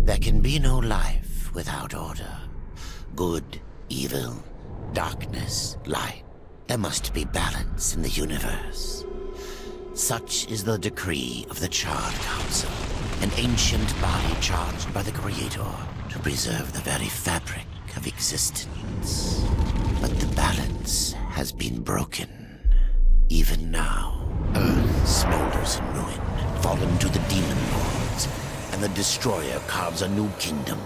There can be no life without order. Good, evil, darkness, light. There must be balance in the universe. Such is the decree of the Charred Council, an ancient body charged by the Creator to preserve the very fabric of existence. But the balance has been broken. Even now, Earth smolders in ruin, fallen to the demon lords, and the Destroyer carves a new kingdom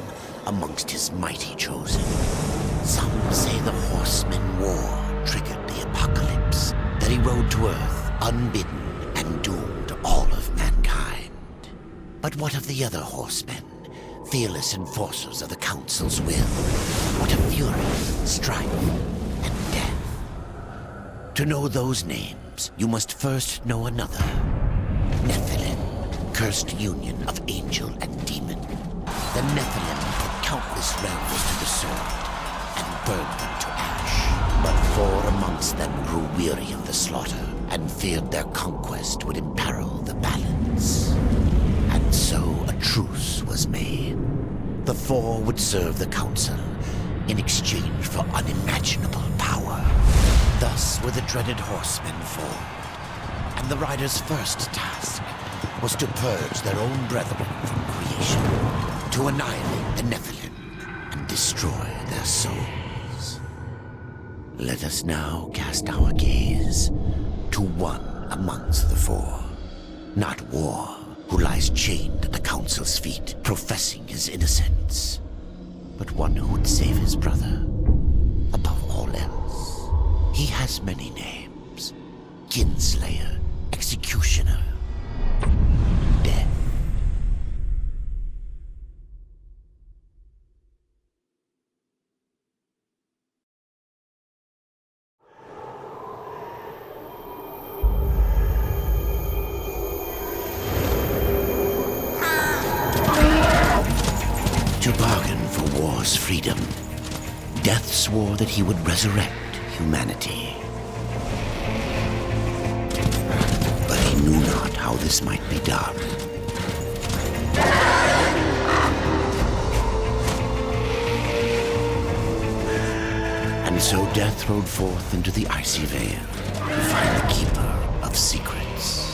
amongst his mighty chosen. Some say the Horsemen War triggered the apocalypse, that he rode to Earth unbidden and doomed all of mankind. But what of the other Horsemen, fearless enforcers of the Council's will? What of fury, strife, and death? To know those names, you must first know another. Nephilim, cursed union of angel and demon. The Nephilim put countless realms to the sword and burned them to ash. But 4 amongst them grew weary of the slaughter and feared their conquest would imperil the balance. And so a truce was made. The 4 would serve the Council in exchange for unimaginable power. Thus were the dreaded Horsemen formed, and the Riders' first task was to purge their own brethren from creation, to annihilate the Nephilim and destroy their souls. Let us now cast our gaze to one amongst the 4, not War, who lies chained at the Council's feet, professing his innocence, but one who would save his brother above all else. He has many names: Kinslayer, Executioner, Death. To bargain for war's freedom, Death swore that he would resurrect humanity. But he knew not how this might be done. And so Death rode forth into the icy veil to find the Keeper of Secrets.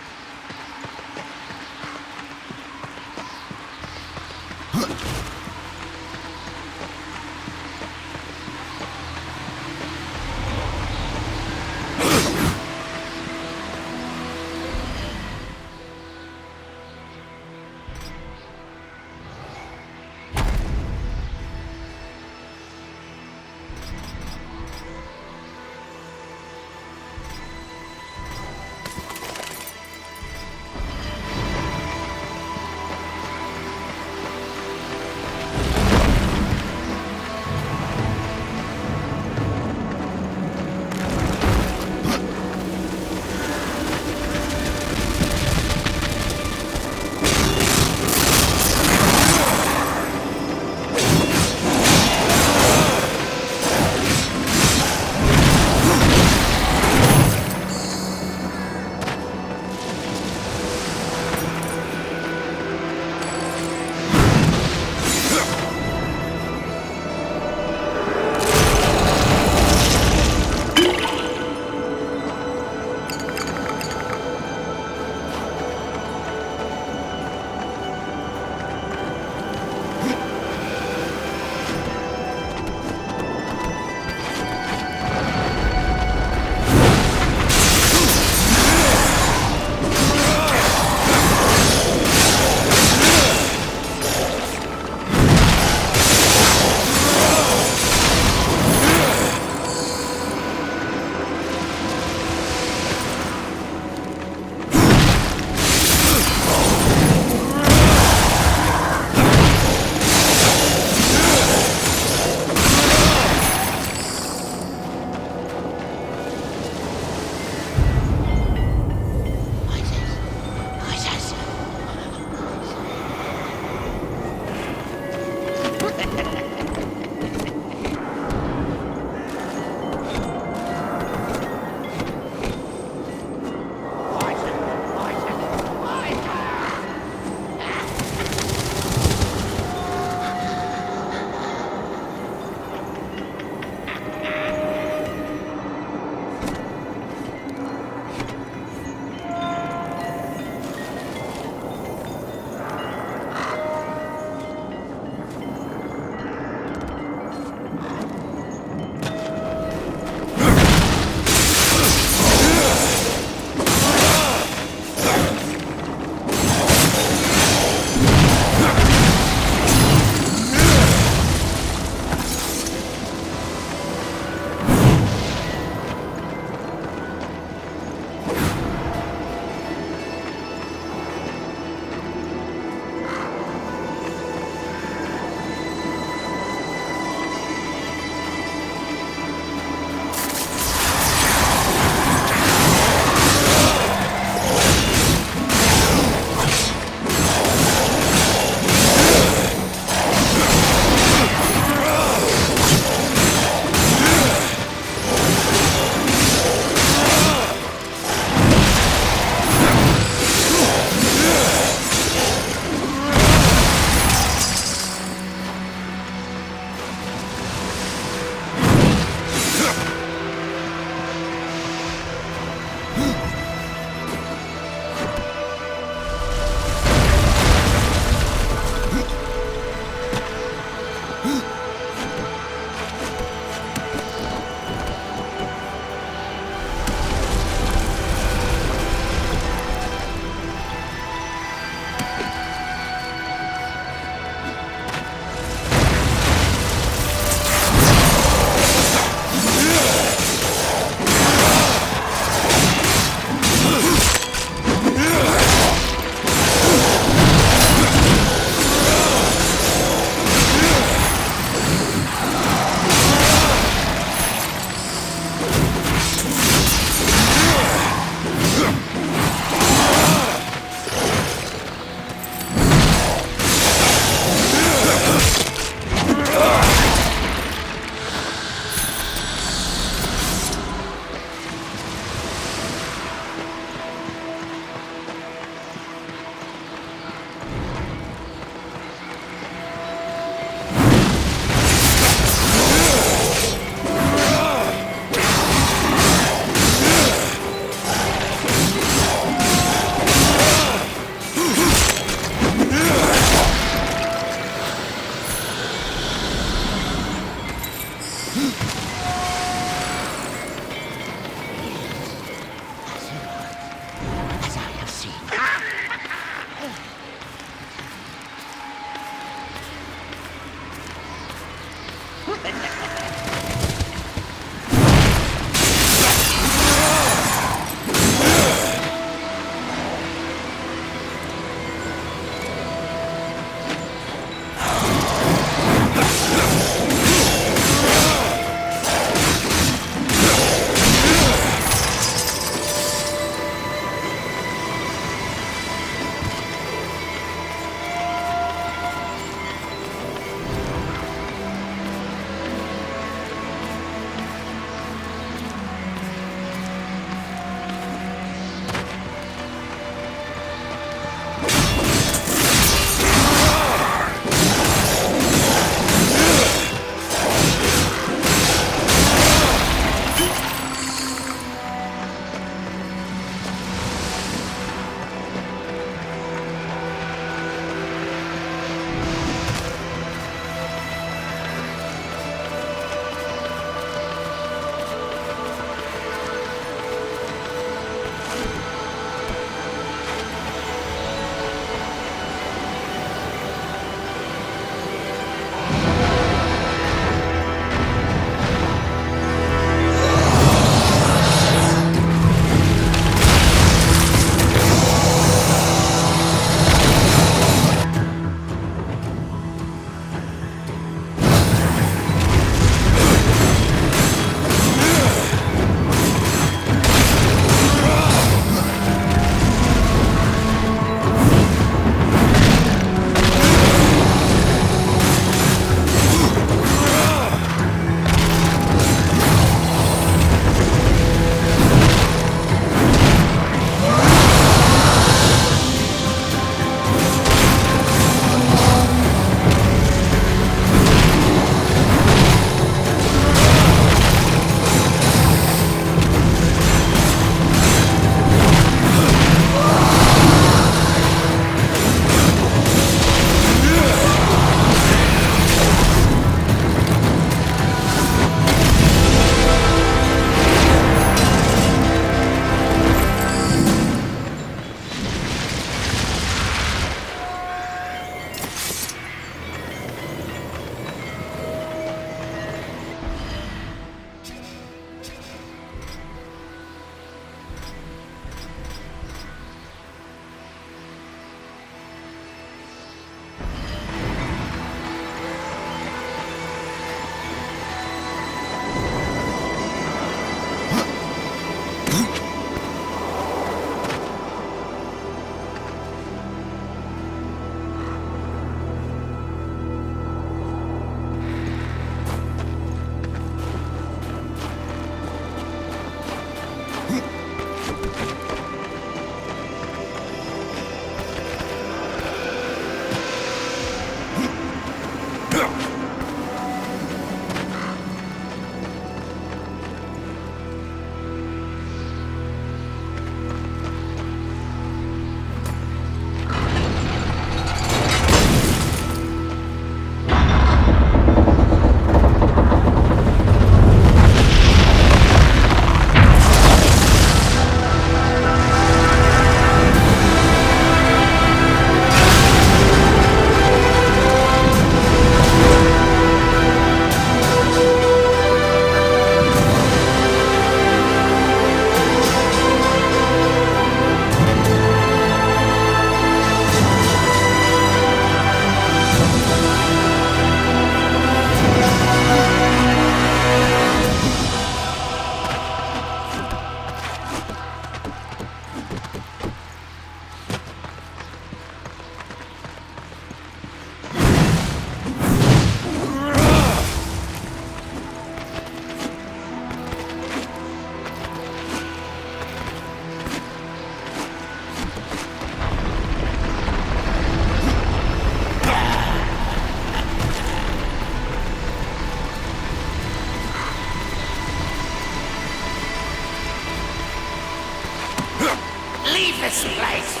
this place!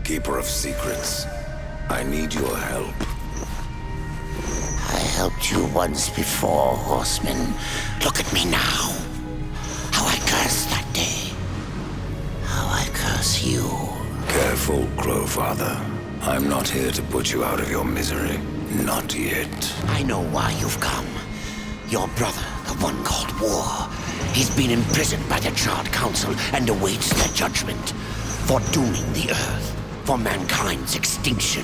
Keeper of secrets, I need your help. I helped you once before, horseman. Look at me now. How I cursed that day. How I curse you. Careful, Crowfather. I'm not here to put you out of your misery. Not yet. I know why you've come. Your brother, the one called War. He's been imprisoned by the Charred Council and awaits their judgment. For dooming the Earth. For mankind's extinction.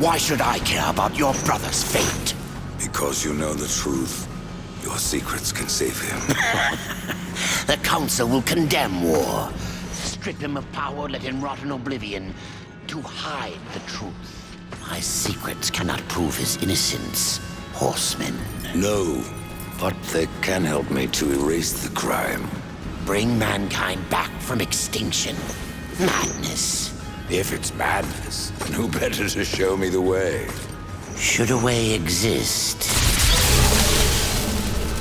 Why should I care about your brother's fate? Because you know the truth. Your secrets can save him. The Council will condemn War. Strip him of power, let him rot in oblivion. To hide the truth. My secrets cannot prove his innocence, horseman. No, but they can help me to erase the crime. Bring mankind back from extinction. Madness. If it's madness, then who better to show me the way? Should a way exist,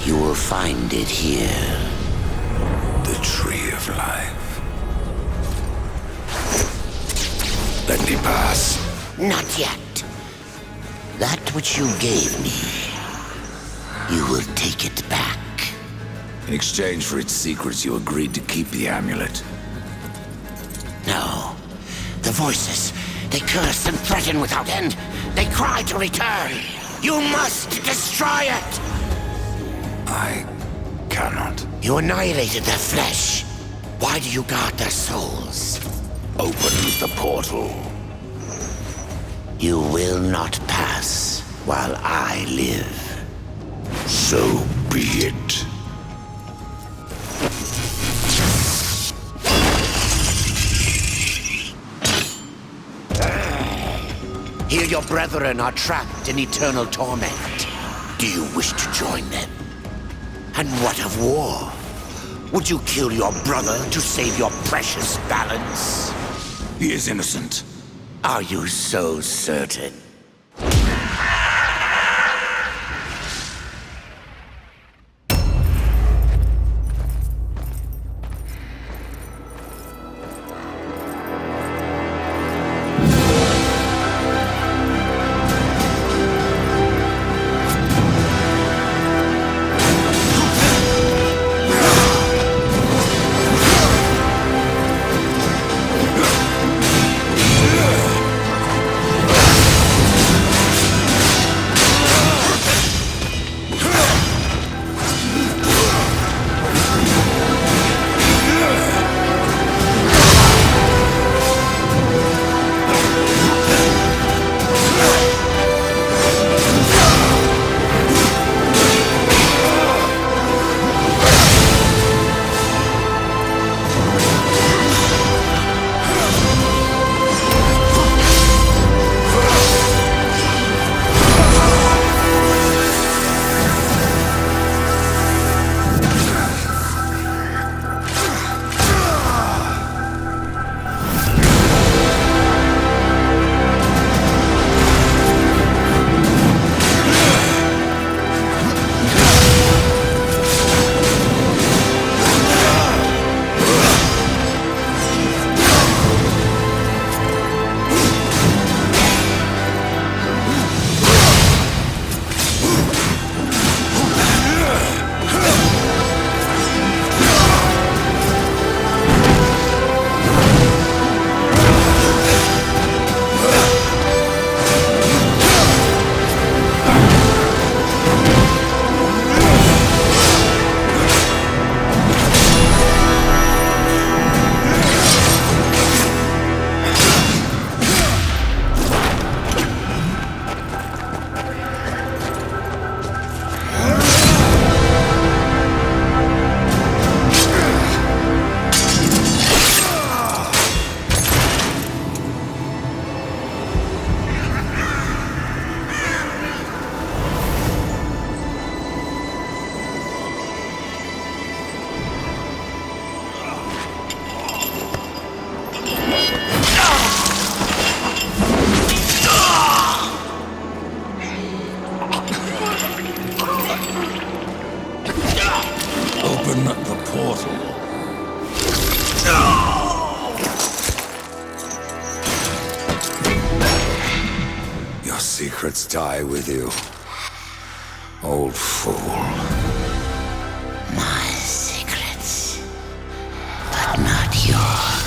you will find it here. The Tree of Life. Let me pass. Not yet. That which you gave me, you will take it back. In exchange for its secrets, you agreed to keep the amulet. No. The voices, they curse and threaten without end. They cry to return. You must destroy it! I cannot. You annihilated their flesh. Why do you guard their souls? Open the portal. You will not pass while I live. So be it. Here your brethren are trapped in eternal torment. Do you wish to join them? And what of war? Would you kill your brother to save your precious balance? He is innocent. Are you so certain? Open the portal. Your secrets die with you, old fool. My secrets, but not yours.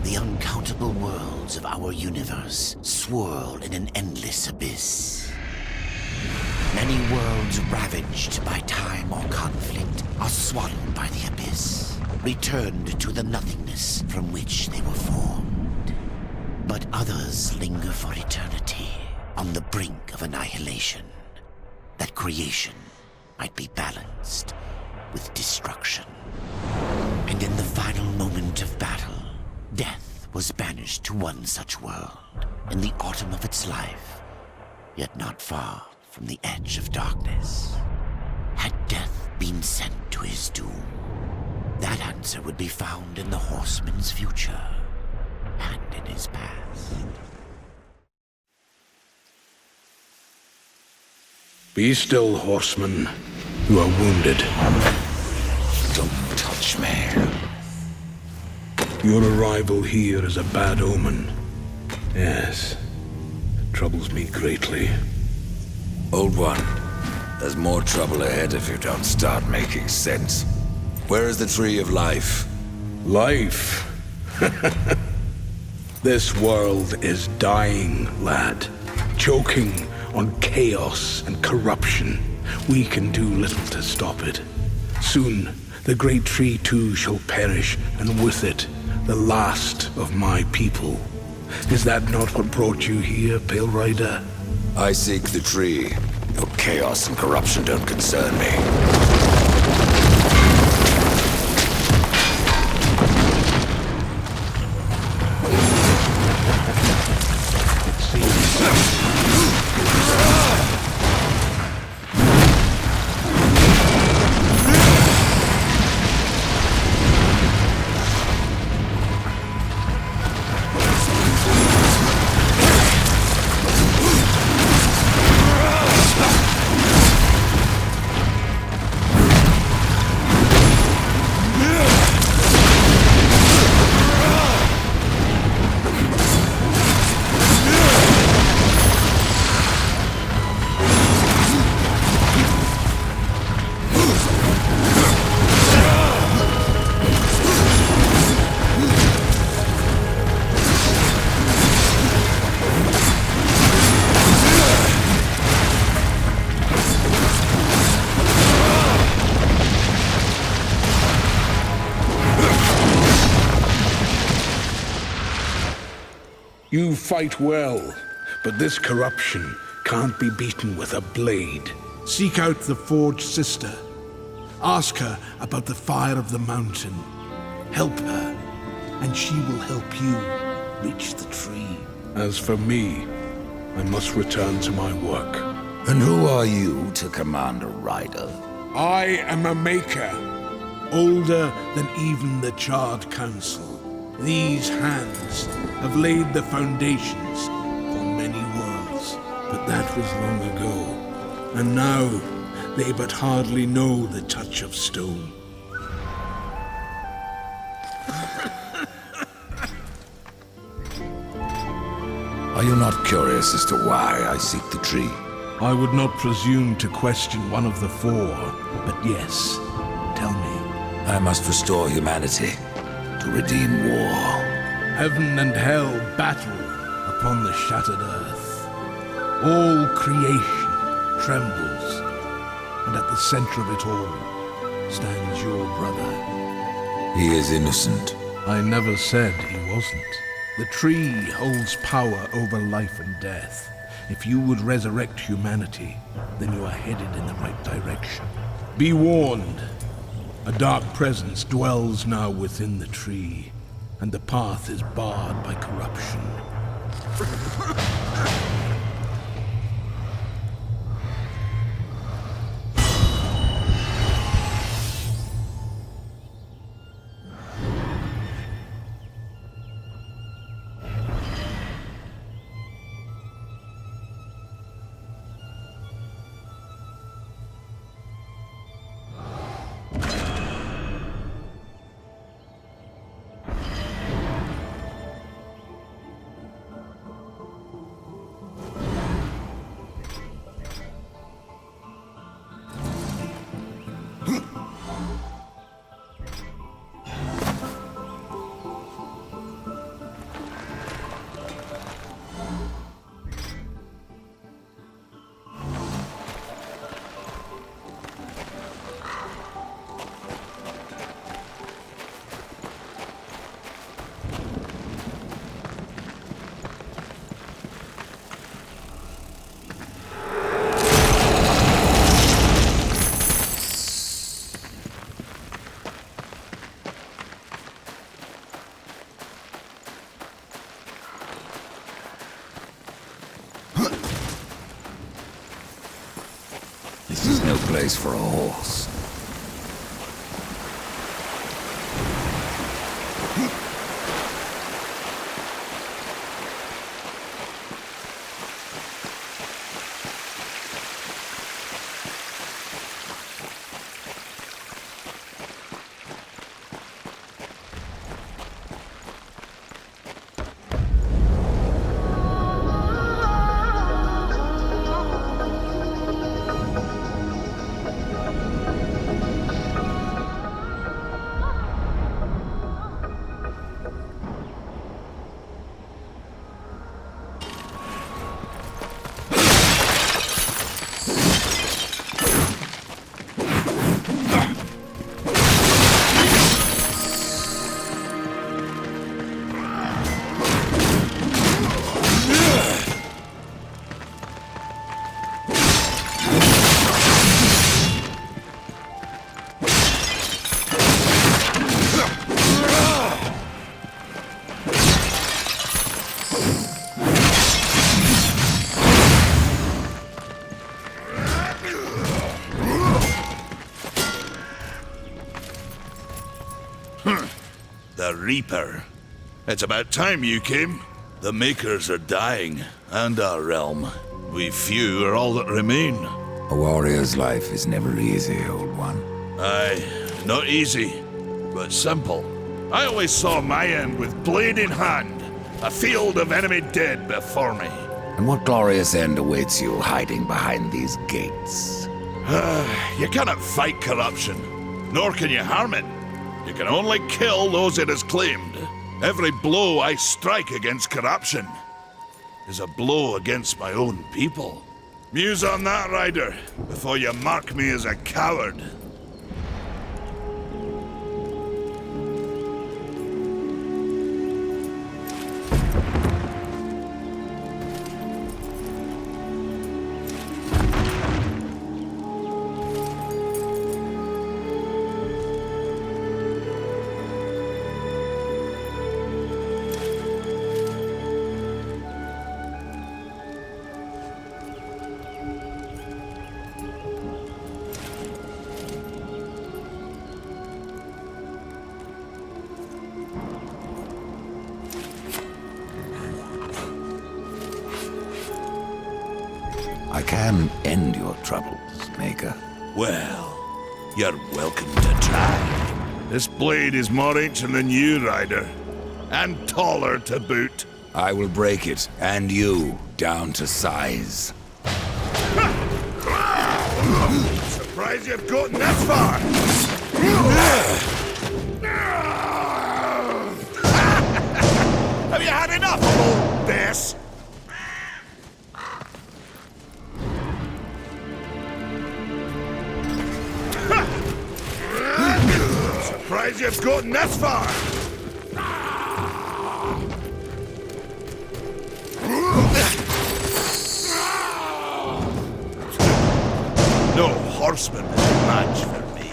The uncountable worlds of our universe swirl in an endless abyss. Many worlds ravaged by time or conflict are swallowed by the abyss, returned to the nothingness from which they were formed. But others linger for eternity on the brink of annihilation, that creation might be balanced with destruction. And in the final moment of battle, death was banished to one such world in the autumn of its life, yet not far from the edge of darkness. Had death been sent to his doom, That answer would be found in the horseman's future and in his past. Be still, horseman. You are wounded. Don't touch me. Your arrival here is a bad omen. Yes. It troubles me greatly. Old one, there's more trouble ahead if you don't start making sense. Where is the Tree of Life? Life? This world is dying, lad. Choking on chaos and corruption. We can do little to stop it. Soon, the great tree too shall perish, and with it, the last of my people. Is that not what brought you here, Pale Rider? I seek the tree. Your chaos and corruption don't concern me. You fight well, but this corruption can't be beaten with a blade. Seek out the Forged Sister. Ask her about the fire of the mountain. Help her, and she will help you reach the tree. As for me, I must return to my work. And who are you to command a rider? I am a maker, older than even the Charred Council. These hands have laid the foundations for many worlds, but that was long ago. And now, they but hardly know the touch of stone. Are you not curious as to why I seek the tree? I would not presume to question one of the four, but yes, tell me. I must restore humanity to redeem war. Heaven and hell battle upon the shattered earth. All creation trembles, and at the center of it all stands your brother. He is innocent. I never said he wasn't. The tree holds power over life and death. If you would resurrect humanity, then you are headed in the right direction. Be warned. A dark presence dwells now within the tree, and the path is barred by corruption. This is no place for a horse. Reaper. It's about time you came. The Makers are dying, and our realm. We few are all that remain. A warrior's life is never easy, old one. Aye, not easy, but simple. I always saw my end with blade in hand, a field of enemy dead before me. And what glorious end awaits you hiding behind these gates? You cannot fight corruption, nor can you harm it. You can only kill those it has claimed. Every blow I strike against corruption is a blow against my own people. Muse on that, Ryder, before you mark me as a coward. I can end your troubles, Maker. Well, you're welcome to try. This blade is more ancient than you, Ryder. And taller to boot. I will break it, and you, down to size. Surprised you've gotten this far! Have you had enough, old Bess? Surprised you've gotten this far! No horseman is a match for me.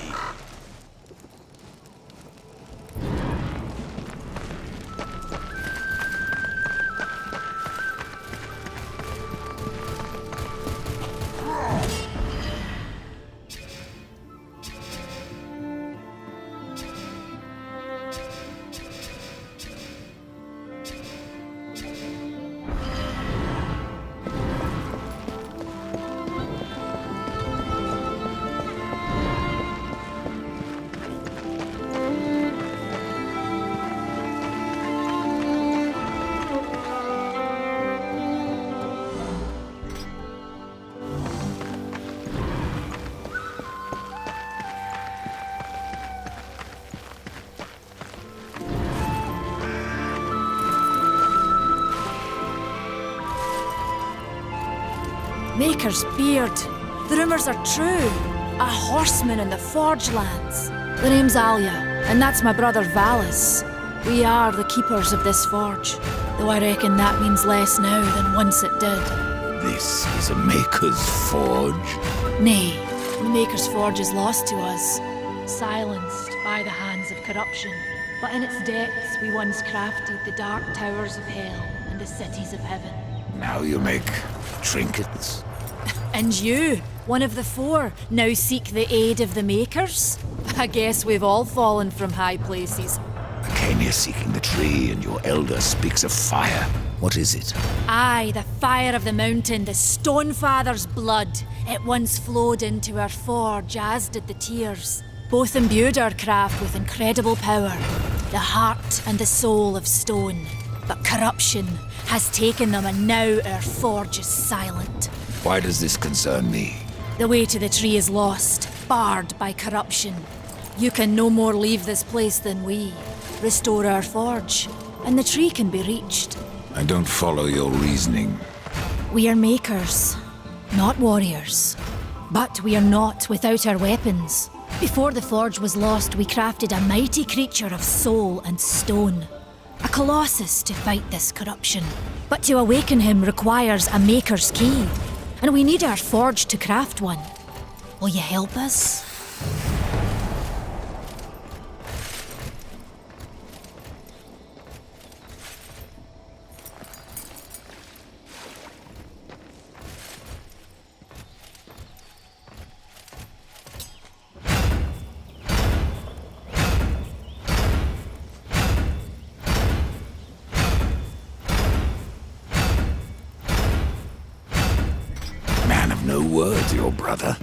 Maker's beard. The rumors are true. A horseman in the Forge lands. The name's Alia, and that's my brother Valis. We are the keepers of this forge, though I reckon that means less now than once it did. This is a Maker's forge? Nay, the Maker's forge is lost to us, silenced by the hands of corruption. But in its depths we once crafted the dark towers of hell and the cities of heaven. Now you make trinkets? And you, one of the four, now seek the aid of the Makers? I guess we've all fallen from high places. I came here seeking the tree, and your elder speaks of fire. What is it? Aye, the fire of the mountain, the Stonefather's blood. It once flowed into our forge, as did the tears. Both imbued our craft with incredible power, the heart and the soul of stone. But corruption has taken them, and now our forge is silent. Why does this concern me? The way to the tree is lost, barred by corruption. You can no more leave this place than we. Restore our forge, and the tree can be reached. I don't follow your reasoning. We are makers, not warriors. But we are not without our weapons. Before the forge was lost, we crafted a mighty creature of soul and stone. A colossus to fight this corruption. But to awaken him requires a maker's key. And we need our forge to craft one. Will you help us? no word, your brother.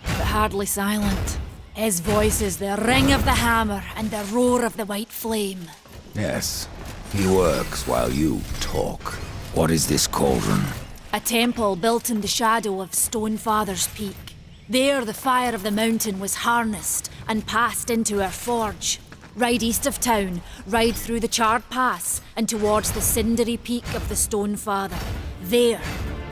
But hardly silent. His voice is the ring of the hammer and the roar of the white flame. Yes, he works while you talk. What is this cauldron? A temple built in the shadow of Stonefather's Peak. There the fire of the mountain was harnessed and passed into our forge. Ride east of town, ride through the charred pass and towards the cindery peak of the Stonefather. There,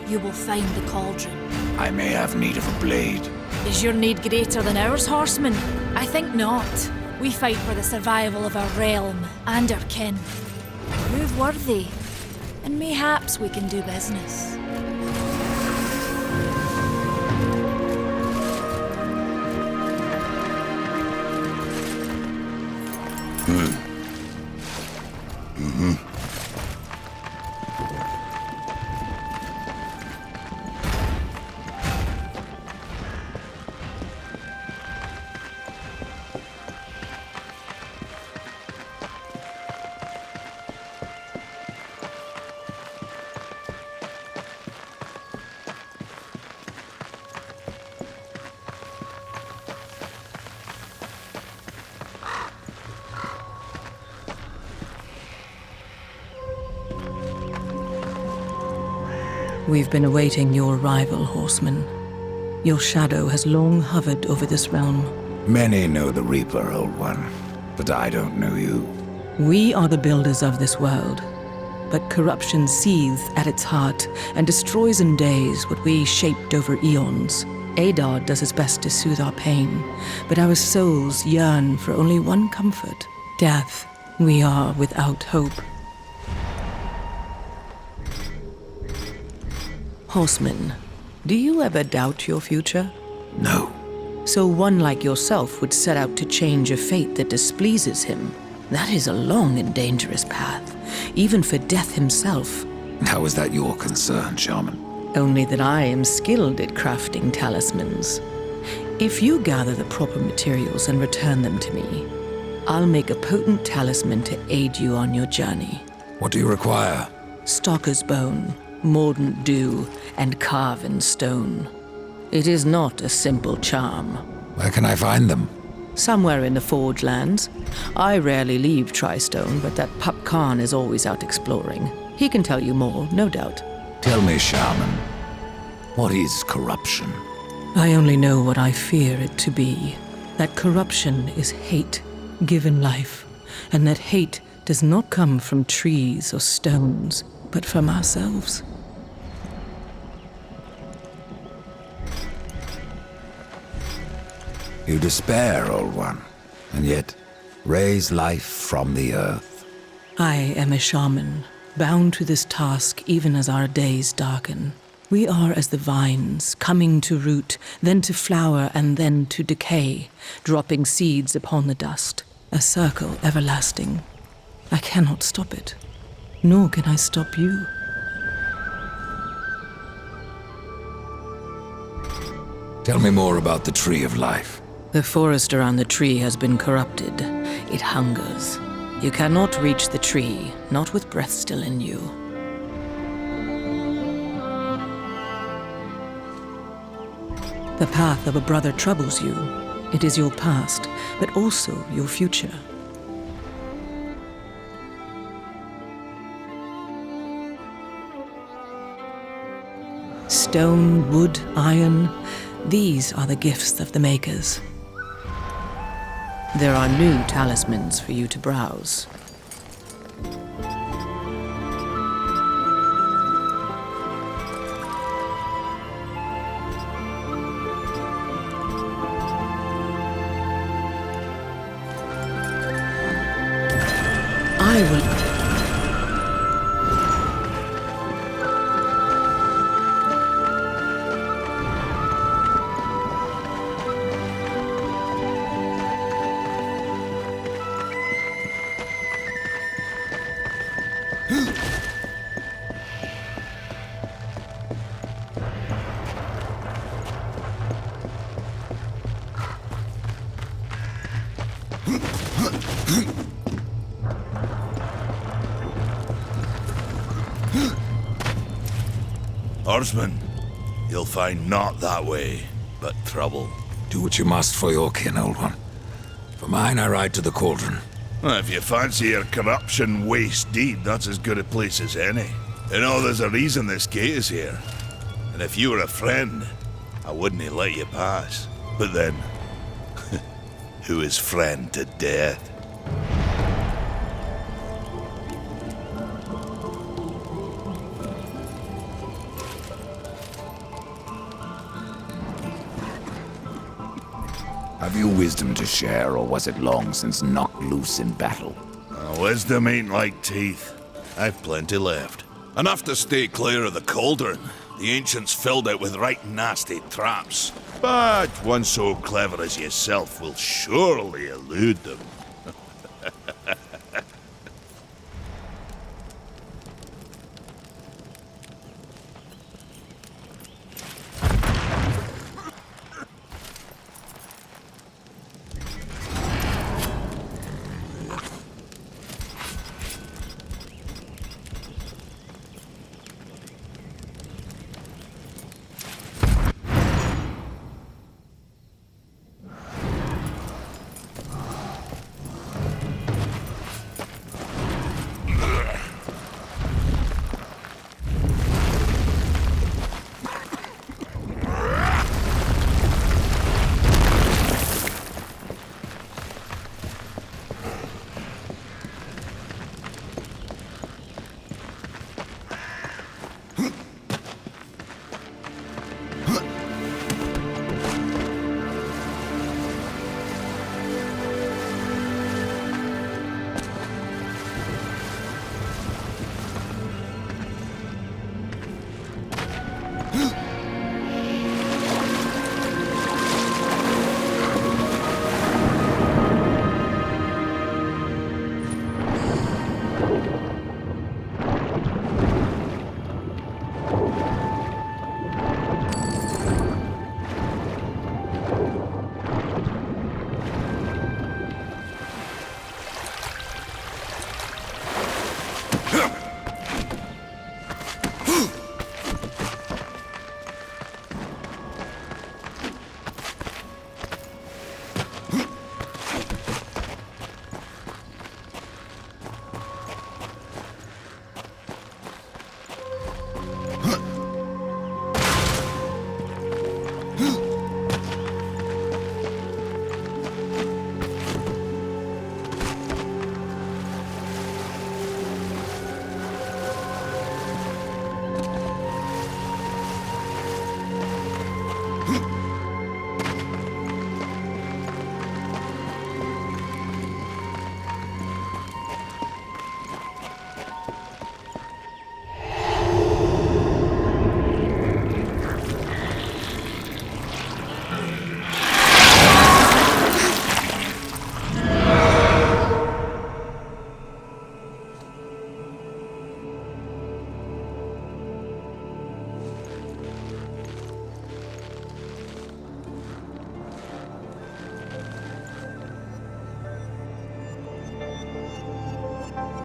you will find the cauldron. I may have need of a blade. Is your need greater than ours, horseman? I think not. We fight for the survival of our realm and our kin. Prove worthy, and mayhaps we can do business. We've been awaiting your arrival, horseman. Your shadow has long hovered over this realm. Many know the Reaper, Old One, but I don't know you. We are the builders of this world, but corruption seethes at its heart and destroys in days what we shaped over eons. Adar does his best to soothe our pain, but our souls yearn for only one comfort: death. We are without hope. Horseman, do you ever doubt your future? No. So one like yourself would set out to change a fate that displeases him. That is a long and dangerous path, even for death himself. How is that your concern, Shaman? Only that I am skilled at crafting talismans. If you gather the proper materials and return them to me, I'll make a potent talisman to aid you on your journey. What do you require? Stalker's bone, mordant dew, and carven stone. It is not a simple charm. Where can I find them? Somewhere in the Forge lands. I rarely leave Tristone, but that pup Khan is always out exploring. He can tell you more, no doubt. Tell me, Shaman, what is corruption? I only know what I fear it to be. That corruption is hate, given life, and that hate does not come from trees or stones, but from ourselves. You despair, Old One, and yet raise life from the earth. I am a shaman, bound to this task even as our days darken. We are as the vines, coming to root, then to flower, and then to decay, dropping seeds upon the dust, a circle everlasting. I cannot stop it, nor can I stop you. Tell me more about the Tree of Life. The forest around the tree has been corrupted. It hungers. You cannot reach the tree, not with breath still in you. The path of a brother troubles you. It is your past, but also your future. Stone, wood, iron, these are the gifts of the makers. There are new talismans for you to browse. I will... Horseman, you'll find not that way, but trouble. Do what you must for your kin, old one. For mine, I ride to the cauldron. Well, if you fancy your corruption waist deep, that's as good a place as any. You know, there's a reason this gate is here. And if you were a friend, I wouldn't let you pass. But then, who is friend to death? Have you wisdom to share, or was it long since knocked loose in battle? Wisdom ain't like teeth. I've plenty left. Enough to stay clear of the cauldron. The ancients filled it with right nasty traps. But one so clever as yourself will surely elude them.